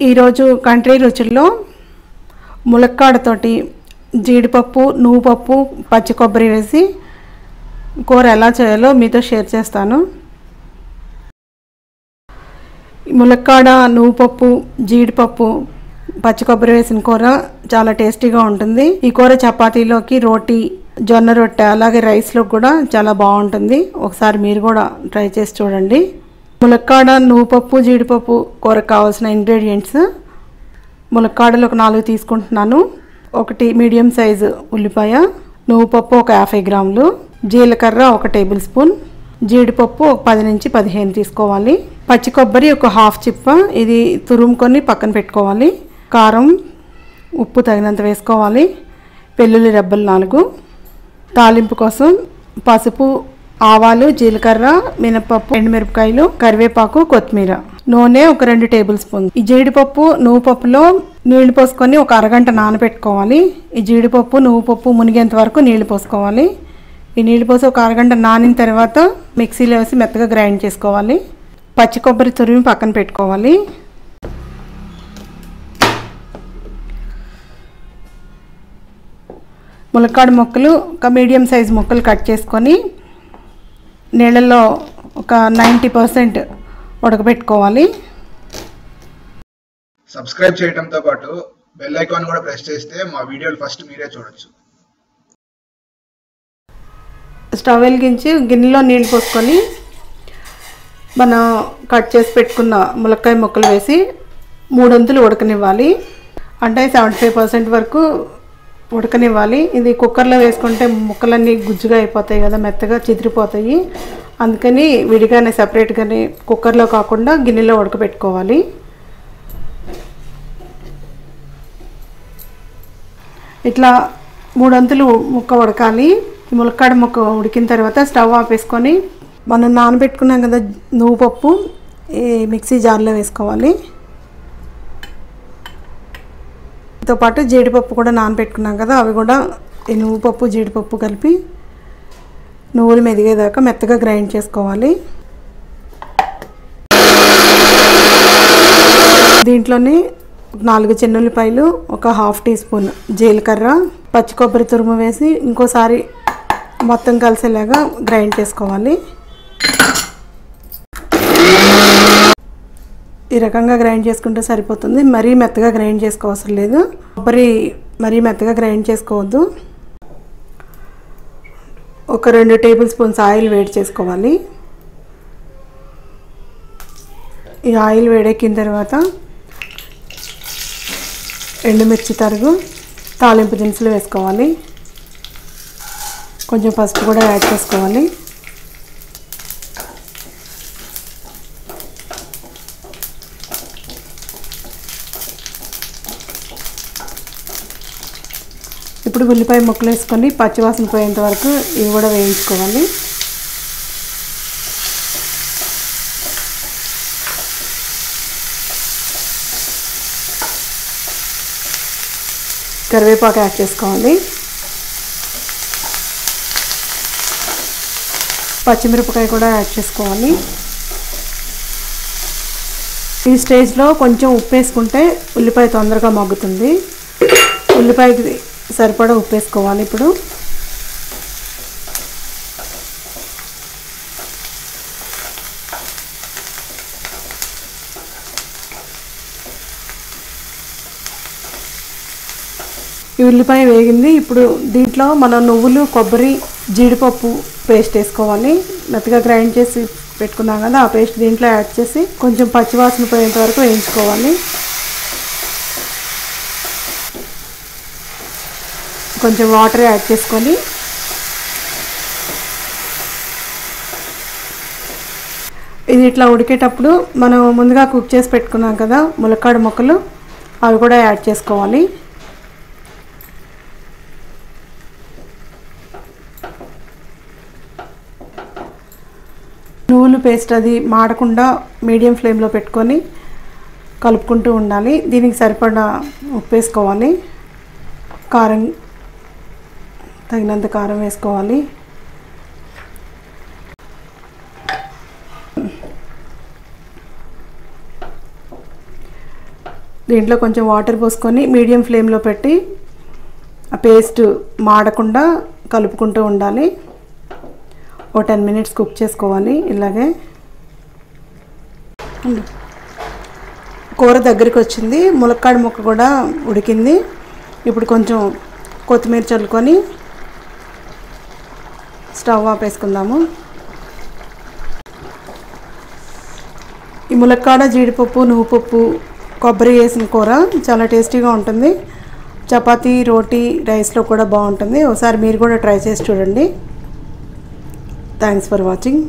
ఈరోజు కంట్రీ రుచుల్లో ములక్కాడతోటి జీడిపప్పు, నువ్వుపప్పు, పచ్చి కొబ్బరి వేసి కూర ఎలా చేయాలో మీతో షేర్ చేస్తాను. ములక్కాడ, నువ్వుపప్పు, జీడిపప్పు, పచ్చి కొబ్బరి వేసిన కూర చాలా టేస్టీగా ఉంటుంది. ఈ కూర చపాతీలోకి, రోటీ, జొన్న రొట్టె, అలాగే రైస్లో కూడా చాలా బాగుంటుంది. ఒకసారి మీరు కూడా ట్రై చేసి చూడండి. ములక్కాడ, నువ్వుపప్పు, జీడిపప్పు కూరకు కావాల్సిన ఇంగ్రీడియంట్స్: ములక్కాడలు ఒక 4 తీసుకుంటున్నాను, 1 మీడియం సైజు ఉల్లిపాయ, నువ్వుపప్పు ఒక 50 గ్రాములు, జీలకర్ర 1 టేబుల్ స్పూన్, జీడిపప్పు ఒక 10 నుంచి 15 తీసుకోవాలి, పచ్చి కొబ్బరి ఒక హాఫ్ చిప్ప, ఇది తురుముకొని పక్కన పెట్టుకోవాలి, కారం, ఉప్పు తగినంత వేసుకోవాలి, వెల్లుల్లి రెబ్బలు 4, తాలింపు కోసం పసుపు, ఆవాలు, జీలకర్ర, మినపప్పు, ఎండుమిరపకాయలు, కరివేపాకు, కొత్తిమీర, నూనె ఒక 2 టేబుల్ స్పూన్. ఈ జీడిపప్పు, నువ్వుపప్పులో నీళ్లు పోసుకొని ఒక అరగంట నానబెట్టుకోవాలి. ఈ జీడిపప్పు, నువ్వుపప్పు మునిగేంత వరకు నీళ్లు పోసుకోవాలి. ఈ నీళ్లు పోసి ఒక అరగంట నానిన తర్వాత మిక్సీలో వేసి మెత్తగా గ్రైండ్ చేసుకోవాలి. పచ్చి కొబ్బరి తురిమి పక్కన పెట్టుకోవాలి. ములక్కాడ ముక్కలు ఒక మీడియం సైజ్ ముక్కలు కట్ చేసుకొని నీళ్ళల్లో ఒక 90% ఉడకబెట్టుకోవాలి. సబ్స్క్రైబ్ చేయడంతో పాటు బెల్ ఐకాన్ కూడా ప్రెస్ చేస్తే మా వీడియోలు ఫస్ట్ మీరే చూడొచ్చు. స్టవ్ వెలిగించి గిన్నెలో నీళ్ళు పోసుకొని మనం కట్ చేసి పెట్టుకున్న ములక్కాయ ముక్కలు వేసి 3 వంతులు ఉడకనివ్వాలి. అంటే 75% వరకు ఉడకనివ్వాలి. ఇది కుక్కర్లో వేసుకుంటే ముక్కలన్నీ గుజ్జుగా అయిపోతాయి కదా, మెత్తగా చిదిరిపోతాయి. అందుకని విడిగానే సపరేట్గానే కుక్కర్లో కాకుండా గిన్నెలో ఉడకబెట్టుకోవాలి. ఇట్లా 3 వంతులు ముక్క ఉడకాలి. ములక్కాడ ముక్క ఉడికిన తర్వాత స్టవ్ ఆపేసుకొని మనం నానబెట్టుకున్నాం కదా నువ్వుపప్పు, ఈ మిక్సీ జార్లో వేసుకోవాలి. తో పాటు జీడిపప్పు కూడా నానబెట్టుకున్నాం కదా, అవి కూడా ఈ నువ్వుపప్పు, జీడిపప్పు కలిపి నువ్వులు మెదిగేదాకా మెత్తగా గ్రైండ్ చేసుకోవాలి. దీంట్లోనే 4 చిన్నుల్లిపాయలు, ఒక హాఫ్ టీ స్పూన్ జీలకర్ర, పచ్చి కొబ్బరి తురుము వేసి ఇంకోసారి మొత్తం కలిసేలాగా గ్రైండ్ చేసుకోవాలి. ఈ రకంగా గ్రైండ్ చేసుకుంటే సరిపోతుంది. మరీ మెత్తగా గ్రైండ్ చేసుకోవసరం లేదు. కొబ్బరి మరీ మెత్తగా గ్రైండ్ చేసుకోవద్దు. ఒక 2 టేబుల్ స్పూన్స్ ఆయిల్ వేడి చేసుకోవాలి. ఈ ఆయిల్ వేడెక్కిన తర్వాత ఎండుమిర్చి తరుగు, తాలింపు దినుసులు వేసుకోవాలి. కొంచెం పసుపు కూడా యాడ్ చేసుకోవాలి. ఇప్పుడు ఉల్లిపాయ ముక్కలు వేసుకొని పచ్చివాసన పోయేంత వరకు ఇవి కూడా వేయించుకోవాలి. కరివేపాకు యాడ్ చేసుకోవాలి. పచ్చిమిరపకాయ కూడా యాడ్ చేసుకోవాలి. ఈ స్టేజ్లో కొంచెం ఉప్పు వేసుకుంటే ఉల్లిపాయ తొందరగా మగ్గుతుంది. ఉల్లిపాయకి సరిపడా ఉప్పు వేసుకోవాలి. ఇప్పుడు ఈ ఉల్లిపాయ వేగింది. ఇప్పుడు దీంట్లో మనం నువ్వులు, కొబ్బరి, జీడిపప్పు పేస్ట్ వేసుకోవాలి. మెత్తగా గ్రైండ్ చేసి పెట్టుకున్నాం కదా, ఆ పేస్ట్ దీంట్లో యాడ్ చేసి కొంచెం పచ్చివాసన పోయేంత వరకు వేయించుకోవాలి. కొంచెం వాటర్ యాడ్ చేసుకొని ఇది ఇట్లా ఉడికేటప్పుడు మనం ముందుగా కుక్ చేసి పెట్టుకున్నాం కదా ములక్కాడ ముక్కలు, అవి కూడా యాడ్ చేసుకోవాలి. నువ్వులు పేస్ట్ అది మాడకుండా మీడియం ఫ్లేమ్లో పెట్టుకొని కలుపుకుంటూ ఉండాలి. దీనికి సరిపడా ఉప్పు వేసుకోవాలి. కారం తగినంత కారం వేసుకోవాలి. దీంట్లో కొంచెం వాటర్ పోసుకొని మీడియం ఫ్లేమ్లో పెట్టి ఆ పేస్ట్ మాడకుండా కలుపుకుంటూ ఉండాలి. ఓ 10 మినిట్స్ కుక్ చేసుకోవాలి. ఇలాగే కూర దగ్గరికి వచ్చింది. ములక్కాడ ముక్క కూడా ఉడికింది. ఇప్పుడు కొంచెం కొత్తిమీర చల్లుకొని స్టవ్ ఆపేసుకుందాము. ఈ ములక్కాడ, జీడిపప్పు, నువ్వుపప్పు, కొబ్బరి వేసిన కూర చాలా టేస్టీగా ఉంటుంది. చపాతీ, రోటీ, రైస్లో కూడా బాగుంటుంది. ఒకసారి మీరు కూడా ట్రై చేసి చూడండి. Thanks for watching.